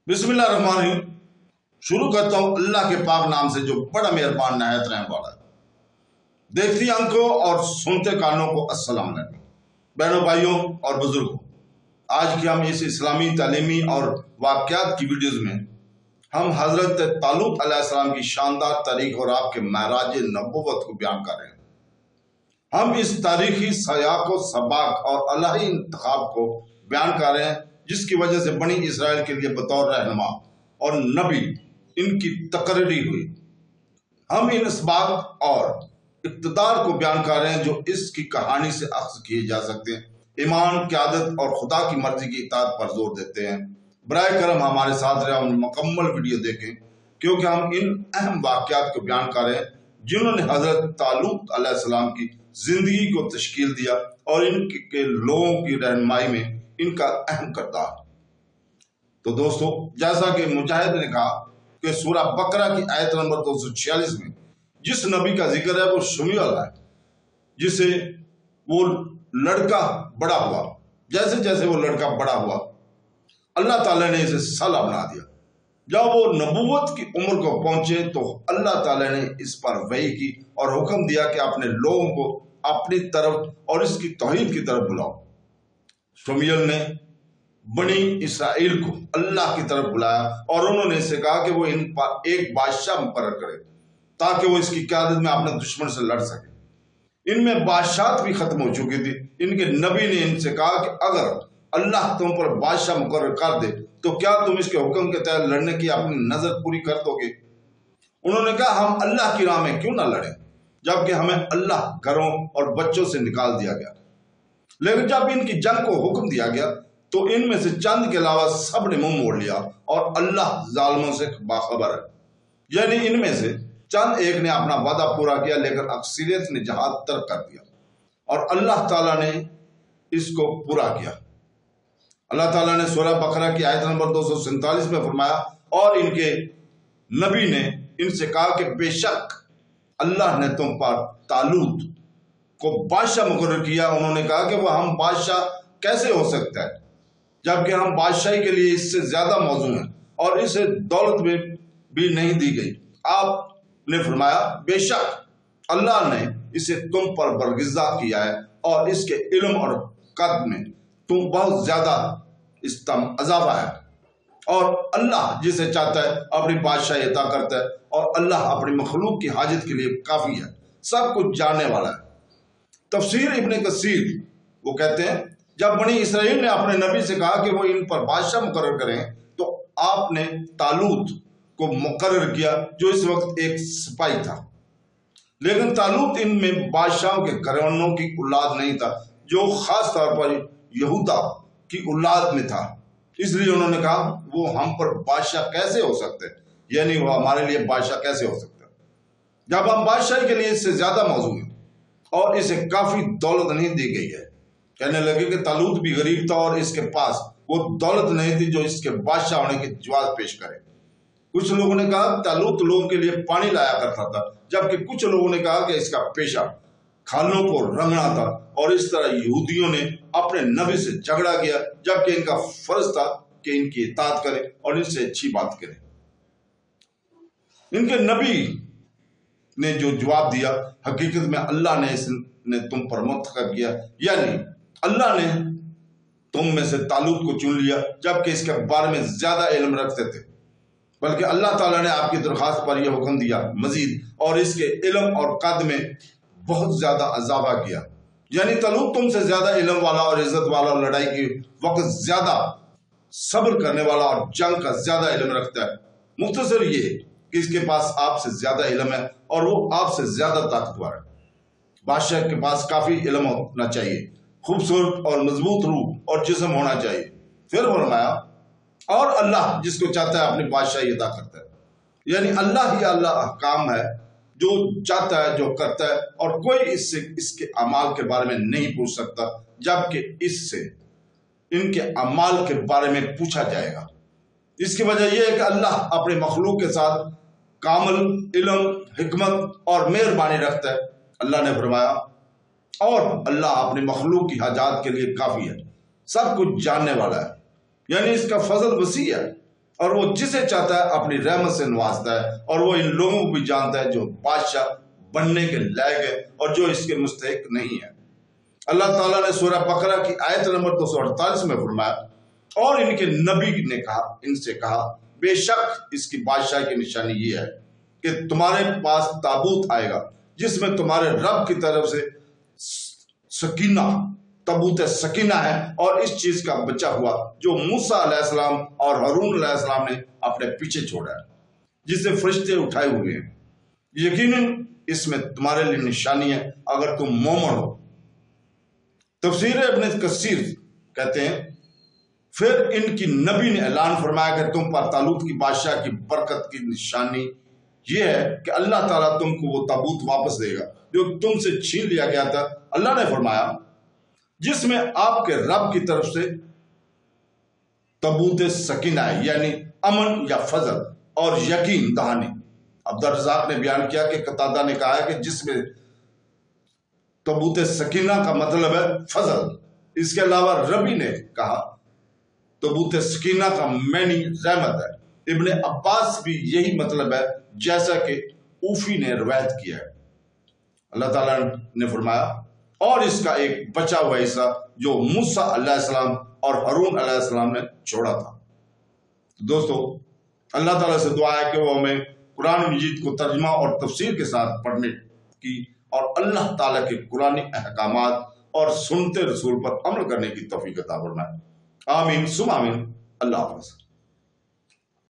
बिस्मिल्लाहिर्रहमानिर्रहीम। शुरू करता हूँ अल्लाह के पाक नाम से जो बड़ा मेहरबान नहायत रहम वाला है। देखती आंखों और सुनते कानों को अस्सलाम वालेकुम। बहनों, भाइयों और बुजुर्गों, आज की हम इस इस्लामी तालीमी और वाक़यात की वीडियोज़ में हम हज़रत तालूत अलैहिस्सलाम की शानदार तारीख और आपके महराज नबुव्वत को बयान कर रहे हैं। हम इस तारीखी सयाक व सबाक और अल्लाही इंतखाब को बयान कर रहे हैं, जिसकी वजह से बनी इसराइल के लिए बतौर रहनुमा और नबी इनकी तकर्री हुई। हम इन इसबाक और इक़्तिदार को बयान कर रहे हैं जो इसकी कहानी से अख्ज़ किए जा सकते हैं। ईमान, क़यादत और खुदा की मर्जी की इताअत पर जोर देते हैं। बराए करम हमारे साथ रहे और मुकम्मल वीडियो देखें, क्योंकि हम इन अहम वाक़यात को बयान कर रहे हैं जिन्होंने हज़रत तालूत अलैहिस्सलाम की ज़िंदगी को तश्कील दिया और इनके लोगों की रहनुमाई में इनका अहम किरदार। तो दोस्तों, जैसा कि मुजाहिद ने कहा कि सूरा बकरा की आयत नंबर 246 में जिस नबी का जिक्र है वो शमीउल है, जिसे वो लड़का बड़ा हुआ। जैसे जैसे वो लड़का बड़ा हुआ, अल्लाह ताला ने इसे साला बना दिया। जब वो नबूवत की उम्र को पहुंचे तो अल्लाह ताला ने इस पर वही की और हुक्म दिया कि अपने लोगों को अपनी तरफ और इसकी तौहीद की तरफ बुलाओ। शमीउल ने बनी इसराइल को अल्लाह की तरफ बुलाया और उन्होंने इसे कहा कि वो इन पर एक बादशाह मुकर्रर करे ताकि वो इसकी क़यादत में अपने दुश्मन से लड़ सके। इनमें बादशाहत भी खत्म हो चुकी थी। इनके नबी ने इनसे कहा कि अगर अल्लाह तुम पर बादशाह मुकर्रर कर दे तो क्या तुम इसके हुक्म के तहत लड़ने की अपनी नजर पूरी कर दोगे? उन्होंने कहा, हम अल्लाह की राह में क्यों ना लड़ें, जबकि हमें अल्लाह घरों और बच्चों से निकाल दिया गया। लेकिन जब इनकी जंग को हुक्म दिया गया तो इनमें से चंद के अलावा सब ने मुंह मोड़ लिया और अल्लाह जालिमों से बाखबर है। यानी इनमें से चंद एक ने अपना वादा पूरा किया, लेकिन अक्सरियत ने जहाद तर्क कर दिया और अल्लाह ताला ने इसको पूरा किया। अल्लाह ताला ने सूरह बकरा की आयत नंबर 247 में फरमाया, और इनके नबी ने इनसे कहा कि बेशक अल्लाह ने तुम पर तालूत को बादशाह मुकर्रर किया। उन्होंने कहा कि वह हम बादशाह कैसे हो सकता है, जबकि हम बादशाही के लिए इससे ज्यादा मौजू हैं और इसे दौलत में भी नहीं दी गई। आपने फरमाया, बेशक अल्लाह ने इसे तुम पर बरगिज़ा किया है और इसके इल्म और कद में तुम बहुत ज्यादा इज़ाफा है, और अल्लाह जिसे चाहता है अपनी बादशाही अता करता है और अल्लाह अपनी मखलूक की हाजत के लिए काफी है, सब कुछ जानने वाला है। तफसीर इब्न कसीर वो कहते हैं, जब बनी इसराइल ने अपने नबी से कहा कि वो इन पर बादशाह मुकर्रर करें तो आपने तालूत को मुकर्रर किया, जो इस वक्त एक सिपाही था। लेकिन तालूत इनमें बादशाहों के घरानों की औलाद नहीं था, जो खास तौर पर यहूदा की औलाद में था। इसलिए उन्होंने कहा, वो हम पर बादशाह कैसे हो सकते हैं, यानी वो हमारे लिए बादशाह कैसे हो सकता है जब हम बादशाही के लिए इससे ज्यादा मौजूद हैं और इसे काफी दौलत नहीं दी गई है। कहने लगे कि तालूत भी गरीब था और इसके पास वो दौलत नहीं थी जो इसके बादशाह होने की जवाब पेश करे। कुछ लोगों ने कहा तालूत लोगों के लिए पानी लाया करता था, जबकि कुछ लोगों ने कहा कि इसका पेशा खालों को रंगना था। और इस तरह यहूदियों ने अपने नबी से झगड़ा किया, जबकि इनका फर्ज था कि इनकी इताअत करें और इनसे अच्छी बात करें। इनके नबी ने जो जवाब दिया, हकीकत में अल्लाह ने इसने तुम पर मुंतखब किया, यानी अल्लाह ने तुम में से तालूत को चुन लिया, जबकि इसके बारे में ज्यादा इल्म रखते थे। बल्कि अल्लाह ताला ने आपकी दरख्वास्त पर यह हुक्म दिया मजीद, और इसके इल्म और कद में बहुत ज्यादा इजाफा किया। यानी तालूत तुमसे ज्यादा इल्म वाला और इज्जत वाला और लड़ाई के वक्त ज्यादा सब्र करने वाला और जंग का ज्यादा इल्म रखता है। मुख्तसर ये कि इसके पास आपसे ज्यादा इल्म है और वो आपसे ज्यादा ताकतवर है। बादशाह के पास काफी इल्म होना चाहिए, खूबसूरत और मजबूत रूह और जिस्म होना चाहिए। फिर फरमाया, और अल्लाह जिसको चाहता है अपनी बादशाही अदा करता है। यानी अल्लाह ही अल्लाह काम है, जो चाहता है जो करता है, और कोई इससे इसके अमाल के बारे में नहीं पूछ सकता, जबकि इससे इनके अमाल के बारे में पूछा जाएगा। इसकी वजह यह है कि अल्लाह अपने मखलूक के साथ कामिल इल्म, हिकमत और मेहरबानी रखता है। अल्लाह ने फरमाया, और अल्लाह अपने मखलूक की हाजात के लिए काफी है, सब कुछ जानने वाला है। यानी इसका फजल वसी है। और वो जिसे चाहता है अपनी रहमत से नवाजता है, और वो इन लोगों को भी जानता है जो बादशाह बनने के लायक है और जो इसके मुस्तहिक नहीं है। अल्लाह ताला ने सूरह बकरा की आयत नंबर 248 में फरमाया, और इनके नबी ने कहा, इनसे कहा, बेशक इसकी बादशाह की निशानी ये है कि तुम्हारे पास ताबूत आएगा जिसमें तुम्हारे रब की तरफ से सकीना, तबूत सकीना है, और इस चीज का बचा हुआ जो मूसा अलैहिस्सलाम और हारून अलैहिस्सलाम ने अपने पीछे छोड़ा है, जिसे फरिश्ते उठाए हुए हैं। यकीनन इसमें तुम्हारे लिए निशानी है अगर तुम मोमिन हो। तफसीर इब्न कसीर कहते हैं, फिर इनकी नबी ने ऐलान फरमाया कि तुम पर तालूत की बादशाह की बरकत की निशानी यह है कि अल्लाह ताला तुमको वो ताबूत वापस देगा जो तुमसे छीन लिया गया था। अल्लाह ने फरमाया, जिसमें आपके रब की तरफ से तबूत सकीना है, यानी अमन या फजल और यकीन दहानी। अब्दुल रज़ाक ने बयान किया कि कतादा ने कहा है कि जिसमें तबूत सकीना का मतलब है फजल। इसके अलावा रबी ने कहा तबूत सकीना का मैनी रहमत है। इब्ने अब्बास भी यही मतलब है, जैसा कि ऊफी ने रवायत किया है। अल्लाह ताला ने फरमाया, और इसका एक बचा हुआ हिस्सा जो मूसा अलैहिस्सलाम और हारून अलैहिस्सलाम ने छोड़ा था। दोस्तों, अल्लाह ताला से दुआ है कि वो हमें कुरान मजीद को तर्जुमा और तफसीर के साथ पढ़ने की और अल्लाह ताला के कुरानी अहकामात और सुन्नते रसूल पर अमल करने की तौफीक अता फरमाए। आमीन सुम आमीन। अल्लाह हाफ़िज़।